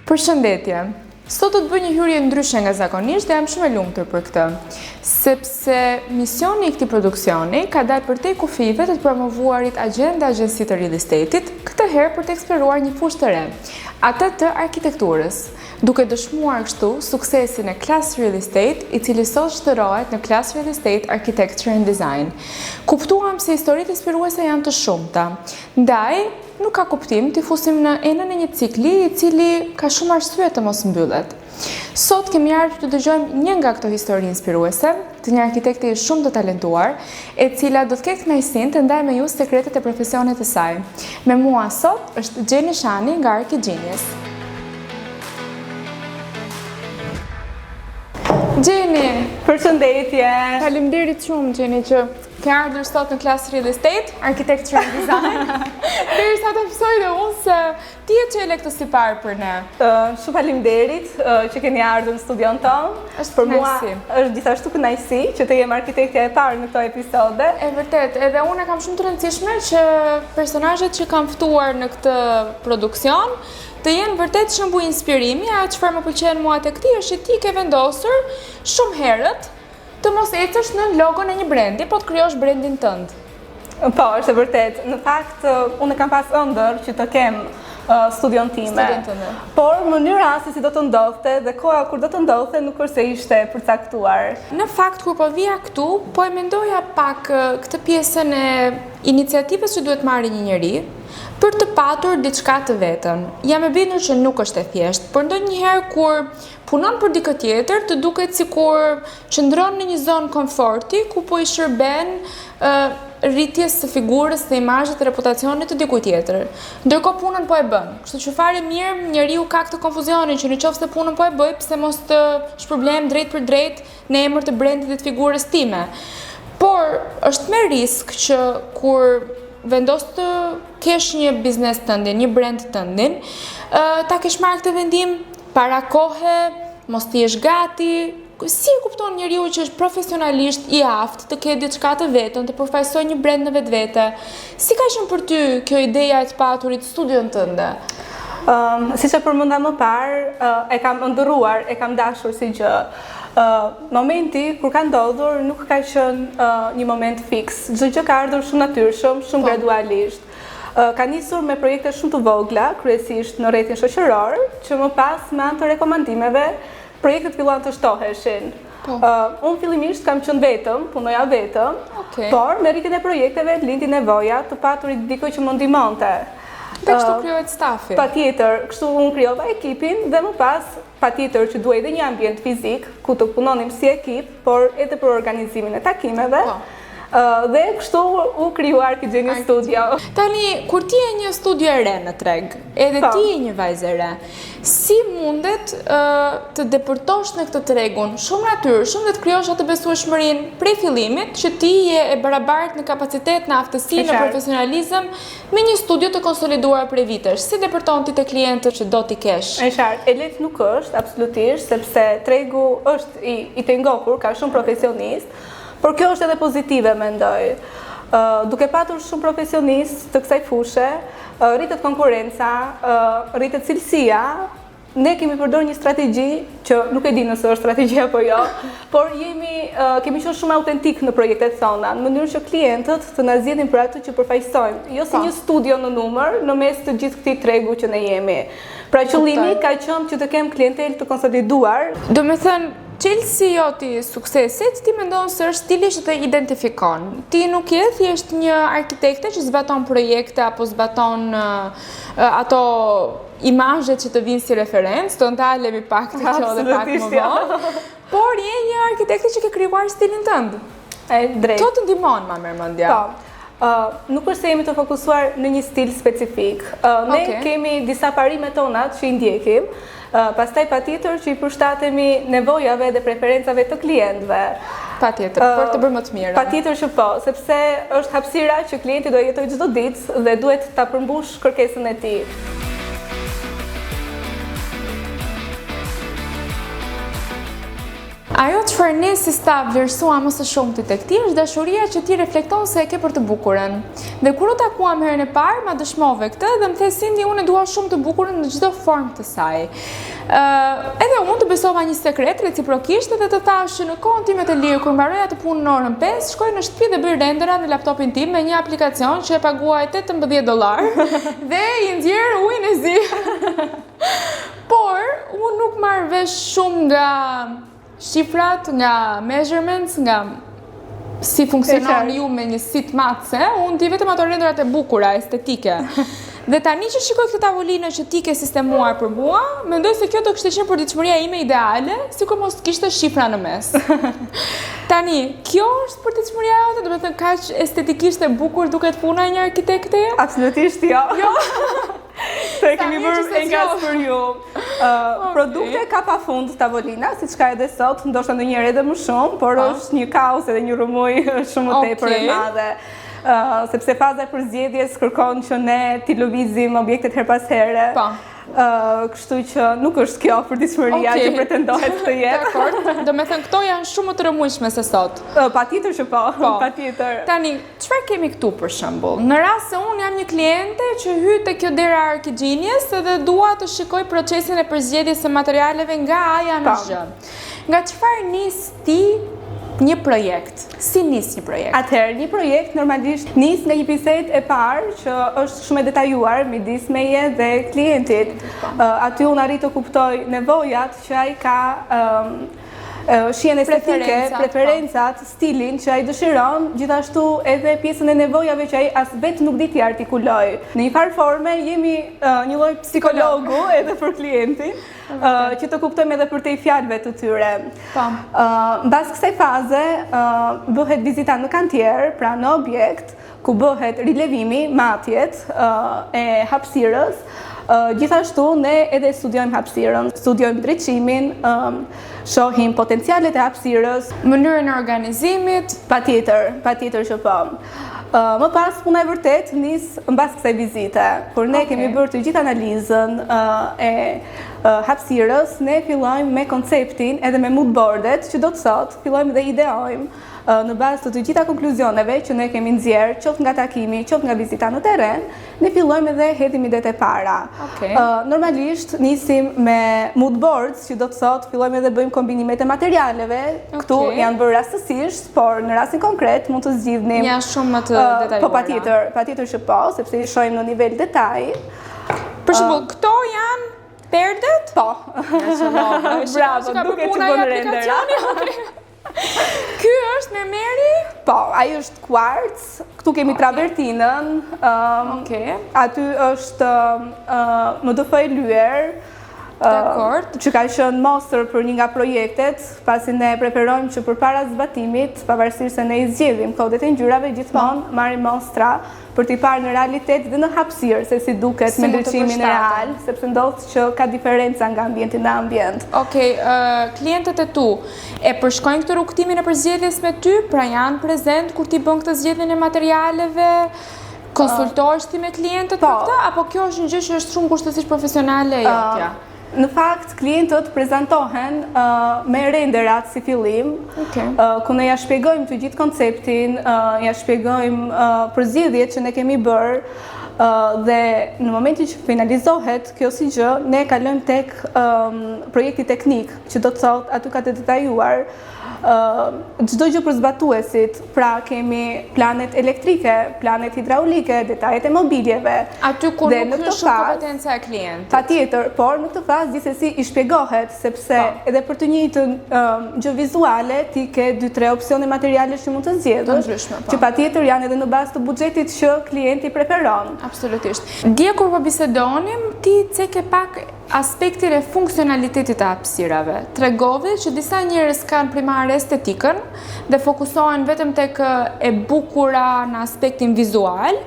Përshëndetje. Sot do të bëj një hyrje ndryshe nga zakonisht dhe jam shumë e lumtur për këtë, sepse misioni i këtij produksioni ka dalë përtej kufive të promovuarit agjensi të real estate-it, këtë herë për të eksploruar një fushë të re, atë të arkitekturës, duke dëshmuar kështu suksesin e Class Real Estate, i cili sot shtërohet në Class Real Estate Architecture and Design. Kuptuam se historitë inspiruese janë të shumta, ndaj nuk ka kuptim t'i fusim në enën e një cikli i cili ka shumë arsye të mos mbyllet. Sot kemi ardhur të dëgjojmë një nga këto histori inspiruese të një arkitekti shumë të talentuar, e cila do të ketë kënaqësinë të ndajë me ju sekretet e profesionit të saj. Me mua sot është Gjeni Shani nga Archigenius. Gjeni, përshëndetje. Faleminderit shumë Gjeni që ke ardhur sot në Class Real Estate, Architecture and Design. Derisa të mësoj dhe unë se ti e çele këtë si parë për ne. Shumë faleminderit që keni ardhur në studion tonë. Për mua është gjithashtu kënaqësi që të jem arkitektja e parë në këto episode. E vërtet, edhe unë kam shumë të rëndësishme që personazhet që kam ftuar në këtë produksion të jenë vërtet shembull inspirimi. Ajo çfarë më pëlqen mua tek ti është që ti ke vendosur shumë herët të mos ecësh në logon e një brendi, po të krijosh brendin tënd. Po, është e vërtet. Në fakt, unë kam pas ëndër që të kem studion time. Por mënyra se si do të ndodhte dhe koha kur do të ndodhte nuk është se ishte përcaktuar. Në fakt, kur po vija këtu, po e mendoja pak këtë pjesën e iniciativës që duhet marrë një njeri për të patur diçka të vetën. Jam e bindur që nuk është e thjeshtë, por ndonjëherë kur punon për dikë tjetër, të duket sikur qëndron në një zonë komforti ku po i shërben rritjes së figurës, së imazhit, të reputacionit të dikujt tjetër. Ndërkohë punën po e bën. Kështu që fare mirë njeriu ka këtë konfuzionin që nëse punën po e bëj, pse mos të shpërblem drejt për drejt në emër të brendit dhe të figurës time. Por është me risk që kur vendos të kesh një biznes tëndin, një brand tëndin, ta kesh marrë këtë vendim para kohe, mos t'i jesh gati. Si e kupton njeriu që është profesionalisht i aftë të ketë diçka të vetën, të përfaqësojë një brand në vetvete? Si ka qenë për ty kjo ideja e të paturit studion tënde? Siç e përmenda më parë, e kam ëndërruar, e kam dashur si gjë. Momenti kur ka ndodhur nuk ka qenë një moment fiks. Çdo gjë ka ardhur shumë natyrshëm, shumë gradualisht. Ka nisur me projekte shumë të vogla, kryesisht në rrethin shoqëror, që më pas me anë të rekomandimeve projektet filluan të shtoheshin. Unë fillimisht kam qenë vetëm, punoja vetëm, por me rritjen e projekteve lindi nevoja të paturit dikë që më ndihmonte. Dhe kështu krijohet stafi. Patjetër, kështu unë krijova ekipin dhe më pas patjetër që duhej edhe një ambient fizik ku të punonim si ekip, por edhe për organizimin e takimeve. Dhe kështu u krijua Archigenius Studio. Tani, kur ti je një studio e re në treg, edhe ti je një vajzë e re, si mundet të depërtosh në këtë tregun shumë natyrshëm dhe të krijosh atë besueshmërinë prej fillimit që ti je e barabartë në kapacitet, në aftësi, në profesionalizëm me një studio të konsoliduar prej vitesh? Si depërton ti te klientët që do t'i kesh? Është qartë, e lehtë nuk është, absolutisht, sepse tregu është i tengohur, ka shumë profesionistë. Por kjo është edhe pozitive, mendoj. Duke patur shumë profesionistë të kësaj fushë, rritet konkurenca, rritet cilësia, ne kemi përdorur një strategji që nuk e di nëse është strategji apo jo, por kemi qenë shumë autentik në projektet tona, në mënyrë që klientët të na zgjedhin për atë që përfaqësojmë, jo si një studio në numër në mes të gjithë këtij tregu që ne jemi. Pra qëllimi ka qenë që të kem klientelë të konsoliduar. Do me thënë, çelësi joti suksesit, ti mendon se është stili që të identifikon. Ti nuk je thjesht një arkitekte që zbaton projekte apo zbaton ato imazhet që të vinë si referencë, do ndalemi pak të kjo dhe pak më vonë, por je një arkitekte që ke krijuar stilin tënd. Drejt. Kjo të ndihmon ma mërmendja. Nuk është se jemi të fokusuar në një stil specifik. Ne kemi disa parime tonat që i ndjekim, pastaj patjetër që i përshtatemi nevojave dhe preferencave të klientëve. Patjetër, për të bërë më të mirë. Patjetër që po, sepse është hapësira që klienti do jetojë çdo ditë dhe duhet ta përmbush kërkesën e tij. Ajo çfarë ne si staf vlerësuam më së shumti tek ti është dashuria që ti reflekton se e ke për të bukurën. Dhe kur u takuam herën e parë, ma dëshmove këtë dhe më the Cindy, unë e dua shumë të bukurën në çdo formë të saj. Edhe unë të besova një sekret reciprokisht dhe të thash që në kohën time të lirë kur mbaroja të punën në orën 5, shkoj në shtëpi dhe bëj rendera në laptopin tim me një aplikacion që e paguaj $18 dhe i nxjerr ujin e zi. Por unë nuk marr vesh shumë nga shifrat, nga measurements, nga si funksionon ju me një sit matse, unë di vetëm ato renderat e bukura, estetike. Dhe tani që shikoj këtë tavolinë që ti ke sistemuar për mua, mendoj se kjo do kishte qenë përditshmëria ime ideale, sikur mos kishte shifra në mes. Tani, kjo është përditshmëria jote, do të thënë kaq estetikisht e bukur duket puna e një arkitekte? Absolutisht jo. Se kemi bërë engas për ju. Produkte ka pa fund tavolina, siç ka edhe sot, ndoshta ndonjëherë edhe më shumë, por është një kaos edhe një rrëmuj shumë më tepër e madhe. Sepse faza e përzgjedhjes kërkon që ne t'i lëvizim objektet her pas here. Kështu që nuk është kjo përditshmëria që pretendohet të jetë. Dakor. Do me thënë këto janë shumë më të rëmujshme se sot. Patjetër që po, patjetër. Tani, çfarë kemi këtu për shembull? Në rast se unë jam një kliente që hy te kjo dera Archigenius dhe dua të shikoj procesin e përzgjedhjes së materialeve nga A-ja në Z. Nga çfarë nis ti një projekt? Si nis një projekt? Atëherë, një projekt normalisht nis nga një bisedë e parë që është shumë e detajuar midis meje dhe klientit. Aty unë arrit të kuptoj nevojat që ai ka, shihen estetike, preferencat, stilin që ai dëshiron, gjithashtu edhe pjesën e nevojave që ai as vetë nuk di t'i artikuloj. Në një farë forme jemi një lloj psikologu edhe për klientin, që të kuptojmë edhe për te i fjalëve të tyre. Mbas kësaj faze, bëhet vizita në kantier, pra në objekt, ku bëhet rilevimi, matjet e hapësirës. Gjithashtu, ne edhe studiojmë hapësirën, studiojmë drejtësimin, shohim potencialet e hapësirës, mënyrën e organizimit. Patjetër që po. Më pas, puna e vërtet nis mbas kësaj vizite. Kur ne kemi bërë të gjithë analizën e hapësirës, ne fillojmë me konceptin edhe me moodboardet, që do të thotë, fillojmë dhe ideojmë në bazë të gjitha konkluzioneve që ne kemi nxjerrë, qoftë nga takimi, qoftë nga vizita në terren, ne fillojmë edhe hedhim idetë e para. Normalisht nisim me moodboards, që do të thotë, fillojmë edhe bëjmë kombinimet e materialeve. Këtu janë bërë rastësisht, por në rastin konkret mund të zgjidhnim. Janë shumë më të detajuara. Po patjetër që po, sepse i shohim në nivel detaj. Për shembull, këto janë perdet? Po. Bravo, duke që bën rendera. Ky është mermeri? Po, ai është quartz. Këtu kemi travertinën. Aty është MDF e lyer. Që ka qenë mostër për një nga projektet, pasi ne preferojmë që përpara zbatimit, pavarësisht se ne i zgjedhim kodet e ngjyrave, gjithmonë marrim mostra për t'i parë në realitet dhe në hapësirë se si duket me ndriçimin real, sepse ndodh që ka diferenca nga ambienti në ambient. Klientët e tu e përshkojnë këtë rrugtimin e përzgjedhjes me ty, pra janë prezent kur ti bën këtë zgjedhjen e materialeve? Konsultohesh ti me klientët për këtë, apo kjo është një gjë që është shumë kushtësisht profesionale e jotja? Në fakt, klientët prezentohen me renderat si fillim, ku ne ja shpjegojmë të gjithë konceptin, ja shpjegojmë përzgjedhjet që ne kemi bërë, dhe në momentin që finalizohet kjo si gjë, ne kalojmë tek projekti teknik, që do të thotë aty ka të detajuar çdo gjë për zbatuesit, pra kemi planet elektrike, planet hidraulike, detajet e mobiljeve. Aty ku nuk është shumë kompetenca e klientit. Patjetër, por në këtë fazë gjithsesi i shpjegohet, sepse edhe për të njëjtën gjë vizuale ti ke 2-3 opsione materiale që mund të zgjedhësh, që patjetër janë edhe në bazë të buxhetit që klienti preferon. Absolutisht. Dje kur po bisedonim, ti ceke pak aspektin e funksionalitetit të hapësirave. Tregove që disa njerëz kanë primare estetikën dhe fokusohen vetëm tek e bukura në aspektin vizual.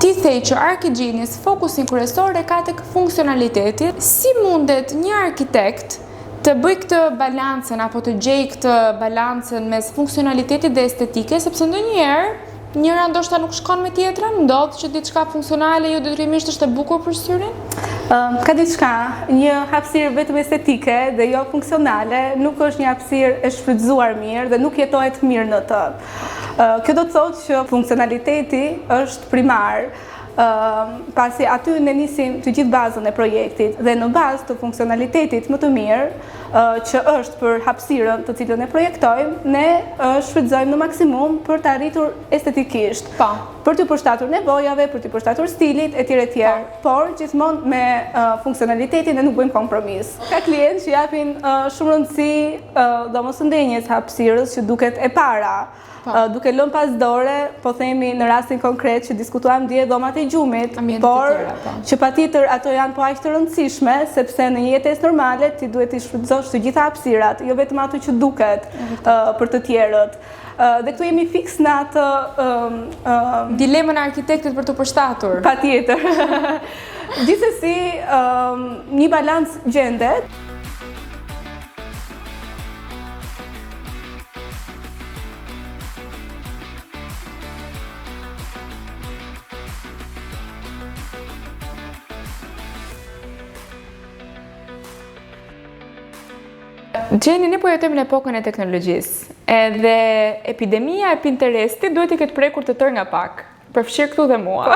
Ti thej që Archigenius fokusin kryesor e ka tek funksionaliteti. Si mundet një arkitekt të bëj këtë balancën apo të gjej këtë balancën mes funksionalitetit dhe estetike, sepse ndonjëherë njëra ndoshta nuk shkon me tjetrën, ndodh që diçka funksionale jo detyrimisht është e bukur për syrin? Ka diçka, një hapësirë vetëm estetike dhe jo funksionale, nuk është një hapësirë e shfrytzuar mirë dhe nuk jetohet mirë në të. Kjo do të thotë që funksionaliteti është primar, pasi aty ne nisim të gjithë bazën e projektit dhe në bazë të funksionalitetit më të mirë, që është për hapësirën të cilën e projektojmë, ne shfrytëzojmë në maksimum për të arritur estetikisht. Për të përshtatur nevojave, për të përshtatur stilit, etj. Por gjithmonë me funksionalitetin ne nuk bëjmë kompromis. Ka klientë që japin shumë rëndësi domosdoshmëries hapësirës që duket e para. Duke lënë pas dore, po themi në rastin konkret që diskutuam dje dhomat e gjumit, por që patjetër ato janë po aq të rëndësishme, sepse në një jetesë normale ti duhet të shfrytëzosh të gjitha hapësirat, jo vetëm ato që duket për të tjerët. Dhe këtu jemi fiks në atë dilemën e arkitektit për të përshtatur. Patjetër. Gjithsesi, një balans gjendet. Gjeni, ne po jetojmë në epokën e teknologjisë, edhe epidemia e Pinterestit duhet i ketë prekur të tërë nga pak, përfshirë këtu dhe mua.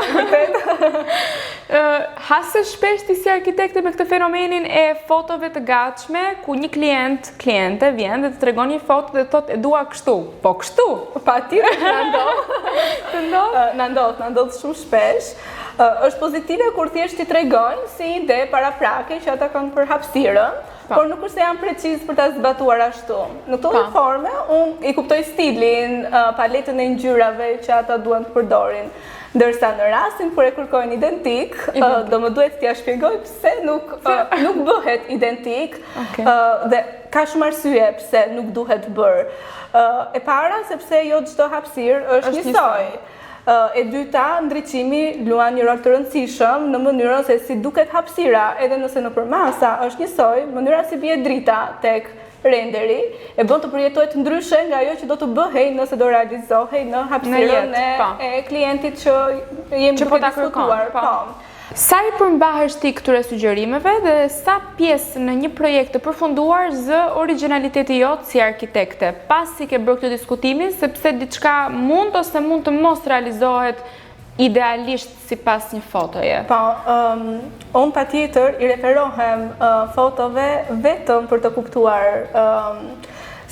Hase shpesh ti si arkitekte me këtë fenomenin e fotove të gatshme, ku një kliente vjen dhe të tregon një foto dhe thotë e dua kështu. Po kështu? Patjetër na ndodh. Na ndodh shumë shpesh. Është pozitive kur thjesht ti tregon si ide paraprake që ata kanë për hapësirën, por nuk është se janë preciz për ta zbatuar ashtu. Në këto forme, unë i kuptoj stilin, paletën e ngjyrave që ata duan të përdorin. Ndërsa në rastin kur e kërkojnë identik, do më duhet t'ja shpjegoj pse nuk bëhet identik dhe ka shumë arsye pse nuk duhet bërë. E para, sepse jo çdo hapësirë është njësoj. E dyta, ndriçimi luan një rol të rëndësishëm në mënyrën se si duket hapësira, edhe nëse nëpër masa është njësoj, mënyra si bie drita tek renderi e bën të përjetohet ndryshe nga ajo që do të bëhej nëse do realizohej në hapësirën e klientit që jemi duke diskutuar. Sa i përmbahesh ti këtyre sugjerimeve dhe sa pjesë në një projekt të përfunduar zë origjinaliteti jot si arkitekte, pasi ke bërë këtë diskutimin, sepse diçka mund ose mund të mos realizohet idealisht sipas një fotoje? Po, unë patjetër i referohem fotove vetëm për të kuptuar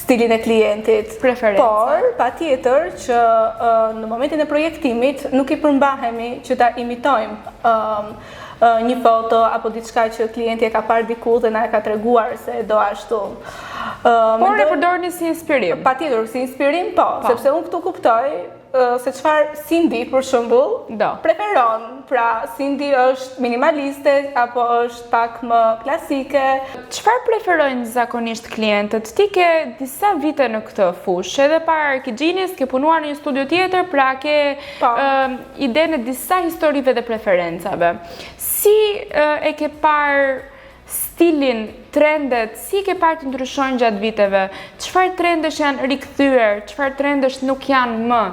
stilin e klientit, por patjetër që në momentin e projektimit nuk i përmbahemi që ta imitojmë një foto apo diçka që klienti e ka parë diku dhe na e ka treguar se do ashtu. Por e përdorni si inspirim? Patjetër, si inspirim, po, sepse unë këtu kuptoj se çfarë Cindy për shembull preferon. Pra Cindy është minimaliste apo është pak më klasike. Çfarë preferojnë zakonisht klientët? Ti ke disa vite në këtë fushë, edhe para Arkigjinës ke punuar në një studio tjetër, pra ke idenë e disa historive dhe preferencave. Si e ke parë stilin, trendet, si ke parë të ndryshojnë gjatë viteve? Çfarë trendesh janë rikthyer, çfarë trendesh nuk janë më?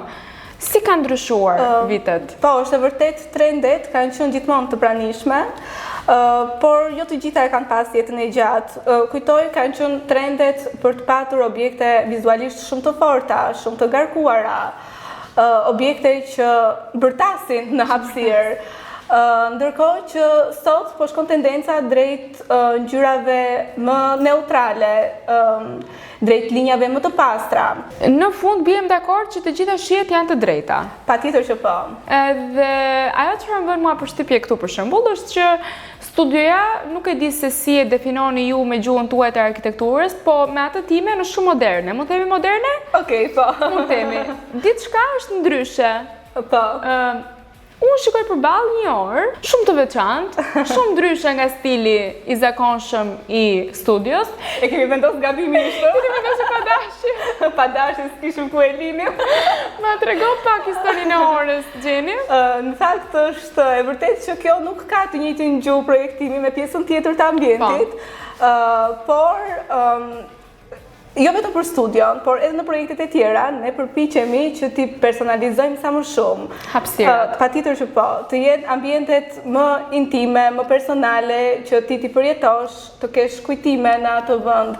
Si ka ndryshuar vitet? Po, është e vërtet trendet kanë qenë gjithmonë të pranishme, por jo të gjitha e kanë pas jetën e gjatë. Kujtoj, kanë qenë trendet për të patur objekte vizualisht shumë të forta, shumë të garkuara, objekte që bërtasin në hapësirë. Ndërkohë që sot po shkon tendenca drejt ngjyrave më neutrale, drejt linjave më të pastra. Në fund bijem dakord që të gjitha shijet janë të drejta. Patjetër që po. Edhe ajo çfarë më bën mua përshtypje këtu për shembull është që studioja nuk e di se si e definoni ju me gjuhën tuaj të arkitekturës, po me atë time në shumë moderne. Mund themi moderne? Okej, po. Mund themi. Diçka është ndryshe. Po. Unë shikoj përballë një orë, shumë të veçantë, shumë ndryshe nga stili i zakonshëm i studios. E kemi vendosur gabimisht. Kemi vendosur pa dashje. Pa dashje s'kishim ku e linim. Ma trego pak historinë e orës, Gjeni. Në fakt është e vërtet që kjo nuk ka të njëjtin gjuhë projektimi me pjesën tjetër të ambientit, por jo vetëm për studion, por edhe në projektet e tjera, ne përpiqemi që t'i personalizojmë sa më shumë. Hapësirat. Patjetër që po, të jenë ambientet më intime, më personale, që ti përjetosh, të kesh kujtime në atë vend.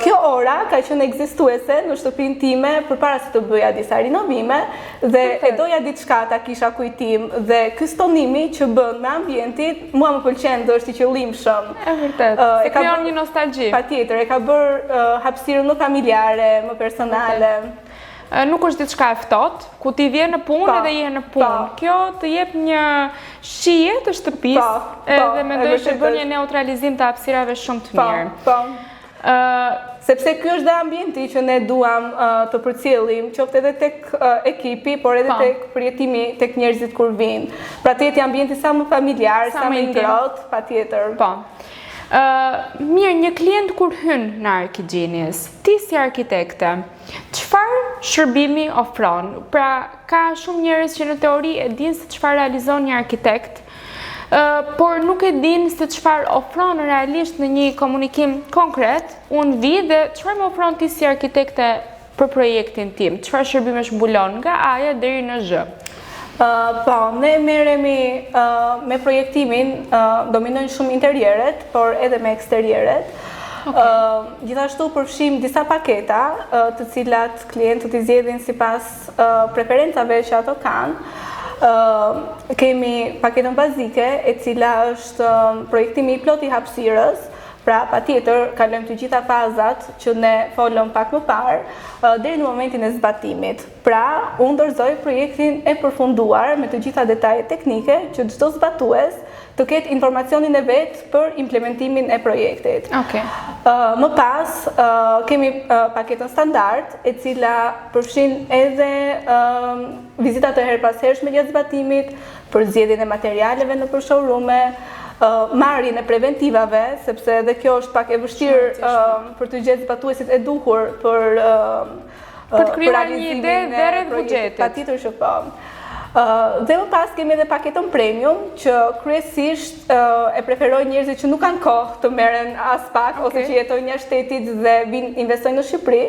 Kjo ora ka qenë ekzistuese në shtëpinë time përpara se të bëja disa rinovime dhe e doja diçka ta kisha kujtim dhe ky stonimi që bën me ambientin mua më pëlqen dhe është i qëllimshëm. E vërtet, se krijon një nostalgji. Patjetër, e ka bërë hapësirën më familjare, më personale. Nuk është diçka e ftohtë, ku ti vjen në punë edhe je në punë. Kjo të jep një shije të shtëpisë edhe mendoj që bën një neutralizim të hapësirave shumë të mirë. Sepse ky është dhe ambienti që ne duam të përcjellim, qoftë edhe tek ekipi, por edhe tek përjetimi tek njerëzit kur vinë. Pra të jetë ambienti sa më familjar, sa më ngrohtë, patjetër. Po. Mirë, një klient kur hyn në Archigenius, ti si arkitekte, çfarë shërbimi ofron? Pra, ka shumë njerëz që në teori e dinë se çfarë realizon një arkitekt, por nuk e din se çfarë ofron realisht në një komunikim konkret. Unë vi dhe çfarë më ofron ti si arkitekte për projektin tim? Çfarë shërbimesh mbulon nga A-ja deri në Z? Po, ne merremi me projektimin, dominojnë shumë interieret, por edhe me eksterieret. Gjithashtu përfshim disa paketa, të cilat klientët i zgjedhin sipas preferencave që ato kanë. Kemi paketën bazike, e cila është projektimi i plot i hapësirës, pra patjetër kalojmë të gjitha fazat që ne folëm pak më parë, deri në momentin e zbatimit. Pra, unë dorëzoj projektin e përfunduar me të gjitha detajet teknike që çdo zbatues të ketë informacionin e vetë për implementimin e projektit. Më pas, kemi paketën standard, e cila përfshin edhe vizitat të herpashershme gjatë zbatimit, për zgjedhjen e materialeve nëpër showroom-e, marrjen e preventivave, sepse edhe kjo është pak e vështirë për të gjetë zbatuesit e duhur për të krijuar një ide dhe rreth buxhetit. Patjetër që po. Dhe më pas kemi edhe paketën premium, që kryesisht e preferojnë njerëzit që nuk kanë kohë të merren as pak, ose që jetojnë jashtë shtetit dhe investojnë në Shqipëri.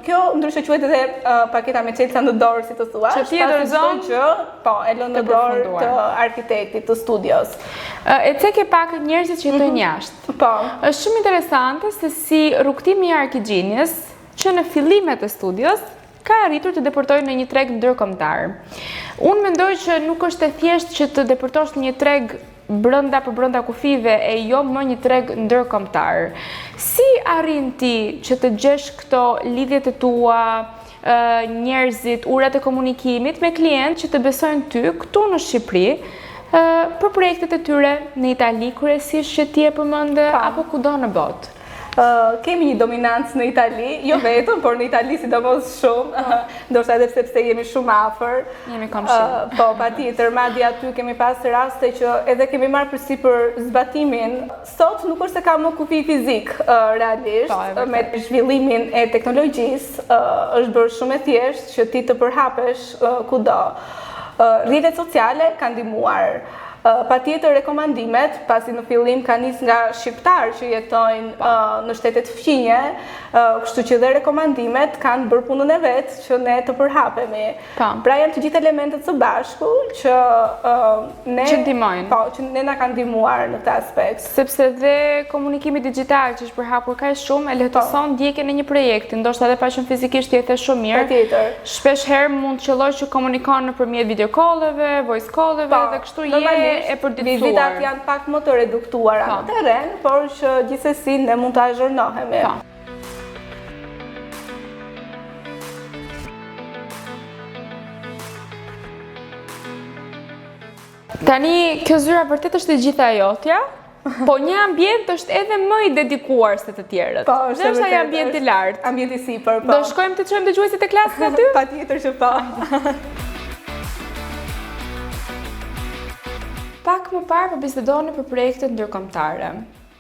Kjo ndryshe quhet edhe paketa me çelësa në dorë, si të thua. Që ti e dorëzon që po, e lën në dorë të arkitektit, të studios. E ceke pak njerëzit që jetojnë jashtë. Po. Është shumë interesante se si rrugtimi i Archigenius, që në fillimet e studios ka arritur të deportojë në një treg ndërkombëtar. Unë mendoj që nuk është e thjeshtë që të deportosh në një treg brenda për brenda kufive e jo më një treg ndërkombëtar. Si arrin ti që të gjesh këto lidhjet e tua, njerëzit, urat e komunikimit me klient që të besojnë ty këtu në Shqipëri, për projektet e tyre në Itali kryesisht që ti e përmende apo kudo në botë? Kemi një dominancë në Itali, jo vetëm, por në Itali sidomos shumë, ndoshta edhe sepse jemi shumë afër. Jemi komshin. Po, patjetër, madje aty kemi pas raste që edhe kemi marrë përsipër zbatimin. Sot nuk është se ka më kufi fizik realisht, me zhvillimin e teknologjisë, është bërë shumë e thjeshtë që ti të përhapesh kudo. Rrjetet sociale kanë ndihmuar. Patjetër rekomandimet, pasi në fillim ka nis nga shqiptar që jetojnë në shtetet fqinje, kështu që dhe rekomandimet kanë bërë punën e vetë që ne të përhapemi. Pra janë të gjithë elementet së bashku që ne që ne na kanë ndihmuar në këtë aspekt. Sepse dhe komunikimi digital që është përhapur kaq shumë e lehtëson ndjekjen e një projekti, ndoshta edhe pa qenë fizikisht jetë shumë mirë. Patjetër. Shpesh herë mund të qellosh që komunikon nëpërmjet video call-eve, voice call-eve dhe kështu e përditësuar. Vizitat janë pak më të reduktuara në terren, por që gjithsesi ne mund të azhurnohemi. Tani, kjo zyra vërtet është e gjitha jotja, po një ambient është edhe më i dedikuar se të tjerët. Po, është vërtet. Ai ambient i lartë. Ambient i sipër, po. Do shkojmë të çojmë dëgjuesit e klasës aty? Patjetër që po. Pak më parë po bisedonim për projektet ndërkombëtare.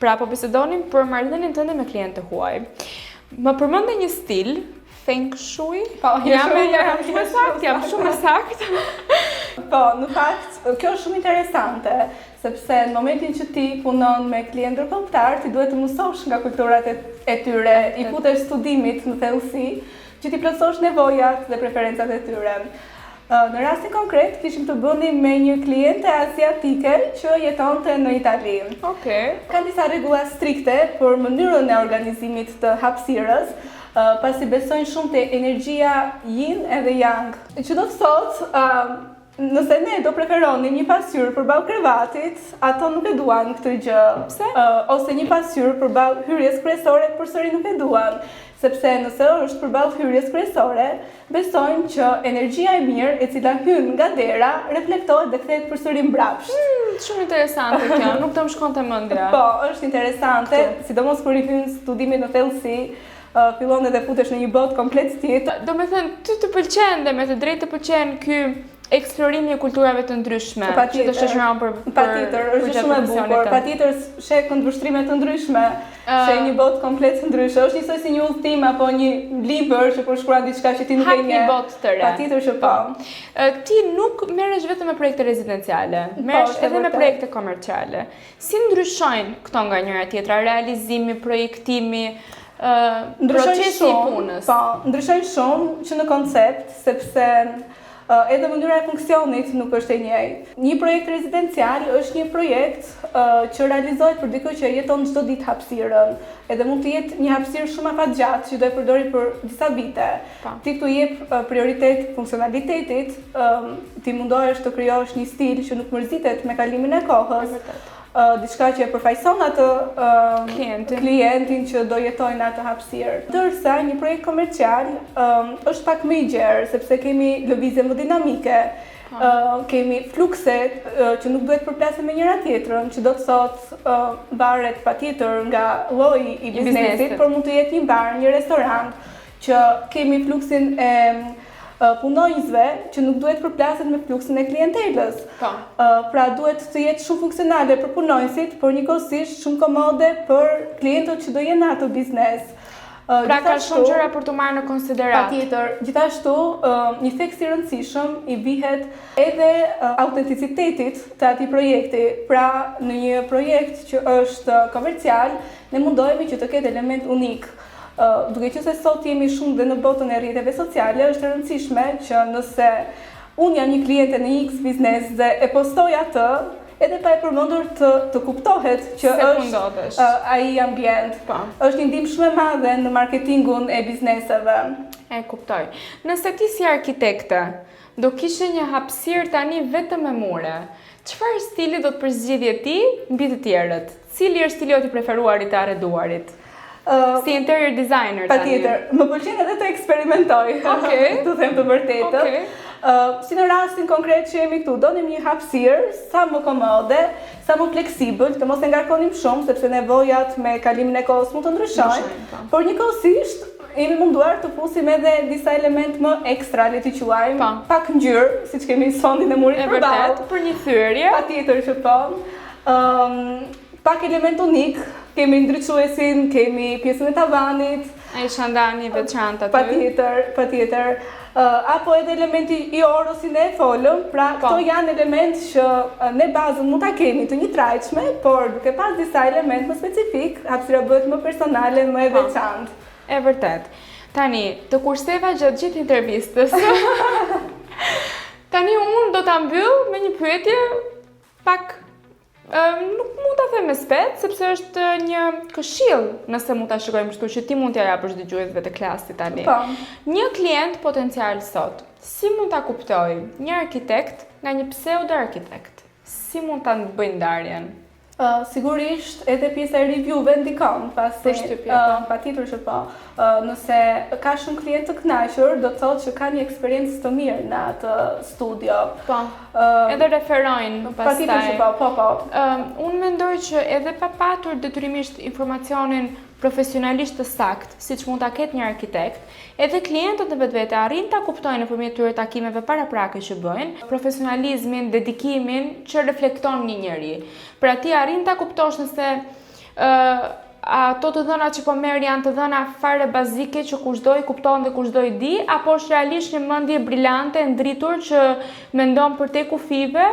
Pra po bisedonim për marrëdhënien tënde me klientë huaj. Më përmendë një stil Feng Shui? Po, jam shumë sakt. Po, në fakt, kjo është shumë interesante, sepse në momentin që ti punon me klient ndërkombëtar, ti duhet të mësosh nga kulturat e tyre, i futesh studimit në thellësi, që ti plotësosh nevojat dhe preferencat e tyre. Në rastin konkret, kishim të bënim me një kliente asiatike që jetonte në Itali. Ka disa rregulla strikte për mënyrën e organizimit të hapësirës, pasi besojnë shumë te energjia yin edhe yang. Që do të thotë, nëse ne do preferonim një pasqyrë përballë krevatit, ato nuk e duan këtë gjë. Pse? Ose një pasqyrë përballë hyrjes kryesore, përsëri nuk e duan. Sepse nëse është përballë hyrjes kryesore, besojnë që energjia e mirë e cila hyn nga dera reflektohet dhe kthehet përsëri mbrapsht. Shumë interesante kjo, nuk të më shkonte mendja. Po, është interesante, sidomos kur i hyn studimit në thellësi, fillon edhe futesh në një botë komplet tjetër. Do me thënë, ty të pëlqen dhe me të drejtë të pëlqen ky eksplorimi i kulturave të ndryshme, që të shoqëron për patjetër, është shumë e bukur. Patjetër sheh këndvështrime të ndryshme, sheh një botë komplet të ndryshe. Është njësoj si një udhtim apo një libër që kur shkruan diçka që ti nuk e njeh. Një botë të re. Patjetër që po. Ti nuk merresh vetëm me projekte rezidenciale, merresh edhe me projekte komerciale. Si ndryshojnë këto nga njëra tjetra, realizimi, projektimi, procesi i punës? Po, ndryshojnë shumë që në koncept, sepse edhe mënyra e funksionit nuk është e njëjtë. Një projekt rezidencial është një projekt që realizohet për dikë që jeton çdo ditë hapësirën, edhe mund të jetë një hapësirë shumë afatgjatë që do e përdori për disa vite. Ti këtu jep prioritet funksionalitetit, ti mundohesh të krijosh një stil që nuk mërzitet me kalimin e kohës. Diçka që e përfaqëson atë klientin që do jetojnë atë hapësirë. Ndërsa një projekt komercial është pak më i gjerë, sepse kemi lëvizje më dinamike, kemi flukse që nuk duhet përplasen me njëra tjetrën, që do të thotë varet patjetër nga lloji i biznesit, por mund të jetë një bar, një restorant, që kemi fluksin e punonjësve që nuk duhet përplaset me fluksin e klientelës. Pra duhet të jetë shumë funksionale për punonjësit, por njëkohësisht shumë komode për klientët që do jenë në atë biznes. Pra ka shumë gjëra për të marrë në konsiderat. Patjetër, gjithashtu një theks i rëndësishëm i vihet edhe autenticitetit të atij projekti. Pra në një projekt që është komercial, ne mundohemi që të ketë element unik. Duke që se sot jemi shumë dhe në botën e rrjeteve sociale, është e rëndësishme që nëse unë jam një kliente në X biznes dhe e postoj atë, edhe pa e përmendur të kuptohet që është ai ambient. Është një ndihmë shumë e madhe në marketingun e bizneseve. E kuptoj. Nëse ti si arkitekte do kishe një hapësirë tani vetëm me mure, çfarë stili do të përzgjidhje ti mbi të tjerët? Cili është stili i preferuar i të arreduarit? Si interior designer tani. Patjetër, më pëlqen edhe të eksperimentoj. Të them të vërtetën. Si në rastin konkret që jemi këtu, donim një hapësirë sa më komode, sa më fleksibël, të mos e ngarkonim shumë, sepse nevojat me kalimin e kohës mund të ndryshojnë, por njëkohësisht jemi munduar të fusim edhe disa element më ekstra, le t'i quajmë, pak ngjyrë, siç kemi sfondin e murit përballë. Vërtet, për një thyrje. Patjetër që po. Pak element unik, kemi ndriçuesin, kemi pjesën e tavanit. Ai shandani veçantë aty. Patjetër. Apo edhe elementi i orë si ne folëm, pra këto janë element që ne bazën mund ta kemi të njëtrajtshme, por duke pas disa element më specifik, hapësira bëhet më personale, më e veçantë. E vërtet. Tani, të kurseva gjatë gjithë intervistës. Tani unë do ta mbyll me një pyetje pak nuk mund ta them me spet, sepse është një këshill, nëse mund ta shikojmë kështu, që ti mund t'ja japësh dëgjuesve të klasit tani. Një klient potencial sot, si mund ta kuptoj një arkitekt nga një pseudo-arkitekt? Si mund ta bëjnë ndarjen? Sigurisht edhe pjesa e review-ve ndikon, patjetër që po. Nëse ka shumë klientë të kënaqur, do të thotë që ka një eksperiencë të mirë në atë studio. Edhe referojnë pastaj. Patjetër që po. Unë mendoj që edhe pa patur detyrimisht informacionin profesionalisht të sakt, siç mund ta ketë një arkitekt, edhe klientët në vetvete arrin ta kuptojnë nëpërmjet këtyre takimeve paraprake që bëjnë, profesionalizmin, dedikimin që reflekton një njeri. Pra ti arrin ta kuptosh nëse ato të dhëna që po merr janë të dhëna fare bazike që kushdo i kupton dhe kushdo i di, apo është realisht një mendje brillante, ndritur që mendon për te kufive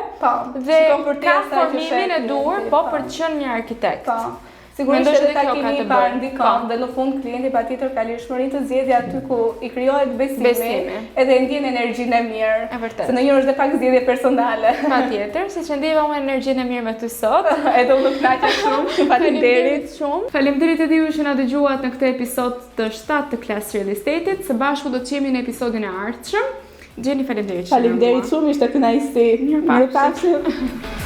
dhe ka formimin e duhur, po për të qenë një arkitekt. Sigurisht edhe takimi i parë ndikon dhe në fund klienti patjetër ka lirshmërinë të zgjedhë aty ku i krijohet besimi edhe ndjen energjinë e mirë. Se ndonjëherë është edhe pak zgjedhje personale. Patjetër, siç e ndjeva unë energjinë e mirë me ty sot. Edhe unë kënaqem shumë. Faleminderit shumë. Faleminderit edhe ju që na dëgjuat në këtë episod të 7 të Class Real Estate-it. Së bashku do të jemi në episodin e ardhshëm. Gjeni faleminderit shumë. Faleminderit shumë, ishte kënaqësi. Mirupafshim.